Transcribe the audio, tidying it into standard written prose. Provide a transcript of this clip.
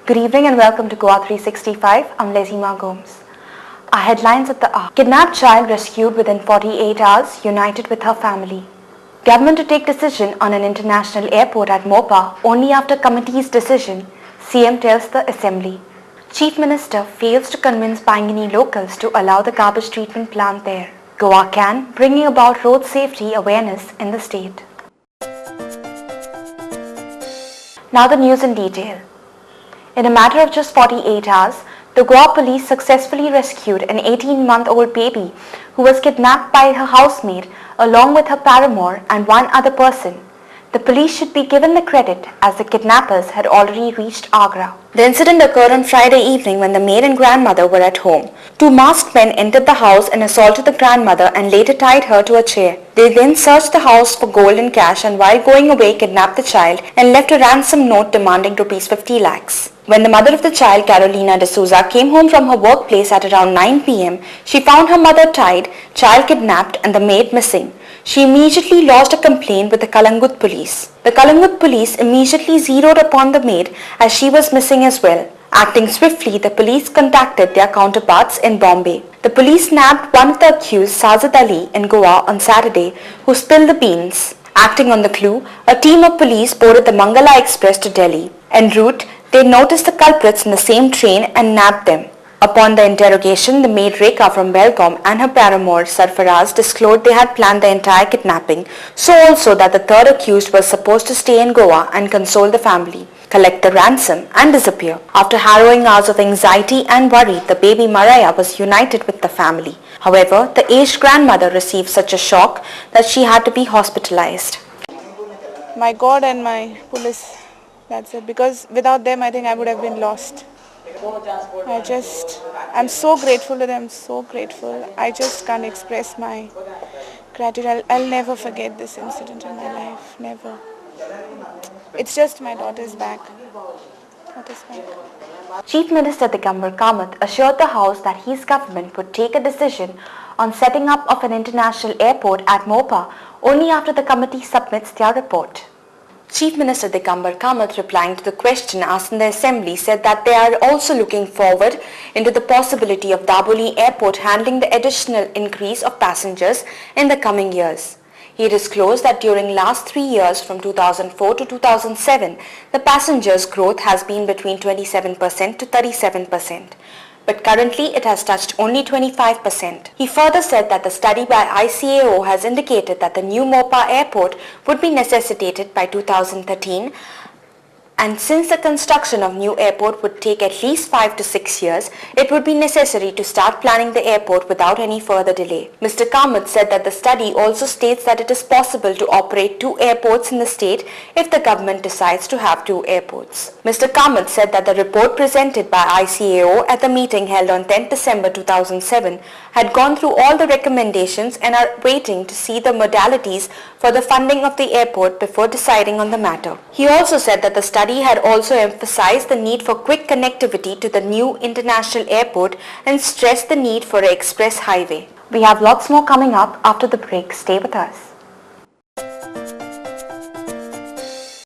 Good evening and welcome to Goa 365. I'm Lezima Gomes. Our headlines at the hour. Kidnapped child rescued within 48 hours, united with her family. Government to take decision on an international airport at Mopa only after committee's decision, CM tells the Assembly. Chief Minister fails to convince Pangini locals to allow the garbage treatment plant there. Goa can, bringing about road safety awareness in the state. Now the news in detail. In a matter of just 48 hours, the Goa police successfully rescued an 18-month-old baby who was kidnapped by her housemaid along with her paramour and one other person. The police should be given the credit as the kidnappers had already reached Agra. The incident occurred on Friday evening when the maid and grandmother were at home. Two masked men entered the house and assaulted the grandmother and later tied her to a chair. They then searched the house for gold and cash and while going away kidnapped the child and left a ransom note demanding Rs 50 lakhs. When the mother of the child, Carolina D'Souza, came home from her workplace at around 9 p.m., she found her mother tied, child kidnapped and the maid missing. She immediately lodged a complaint with the Kalangut police. The Kalangut police immediately zeroed upon the maid as she was missing as well. Acting swiftly, the police contacted their counterparts in Bombay. The police nabbed one of the accused, Sajid Ali, in Goa on Saturday, who spilled the beans. Acting on the clue, a team of police boarded the Mangala Express to Delhi. En route, they noticed the culprits in the same train and nabbed them. Upon the interrogation, the maid Rekha from Belgaum and her paramour Sarfaraz disclosed they had planned the entire kidnapping, so also that the third accused was supposed to stay in Goa and console the family, collect the ransom and disappear. After harrowing hours of anxiety and worry, the baby Maraya was united with the family. However, the aged grandmother received such a shock that she had to be hospitalized. My God and my police, that's it. Because without them, I think I would have been lost. I'm so grateful to them, so grateful. I just can't express my gratitude. I'll never forget this incident in my life, never. It's just my daughter's back. Chief Minister Digambar Kamath assured the House that his government would take a decision on setting up of an international airport at Mopa only after the committee submits their report. Chief Minister Digambar Kamath, replying to the question asked in the Assembly, said that they are also looking forward into the possibility of Daboli Airport handling the additional increase of passengers in the coming years. He disclosed that during last 3 years from 2004 to 2007, the passengers growth has been between 27% to 37%. But currently it has touched only 25%. He further said that the study by ICAO has indicated that the new Mopa airport would be necessitated by 2013, and since the construction of new airport would take at least 5 to 6 years, it would be necessary to start planning the airport without any further delay. Mr. Kamath said that the study also states that it is possible to operate 2 airports in the state if the government decides to have 2 airports. Mr. Kamath said that the report presented by ICAO at the meeting held on 10 December 2007 had gone through all the recommendations and are waiting to see the modalities for the funding of the airport before deciding on the matter. He also said that the study had also emphasized the need for quick connectivity to the new international airport and stressed the need for an express highway. We have lots more coming up after the break. Stay with us.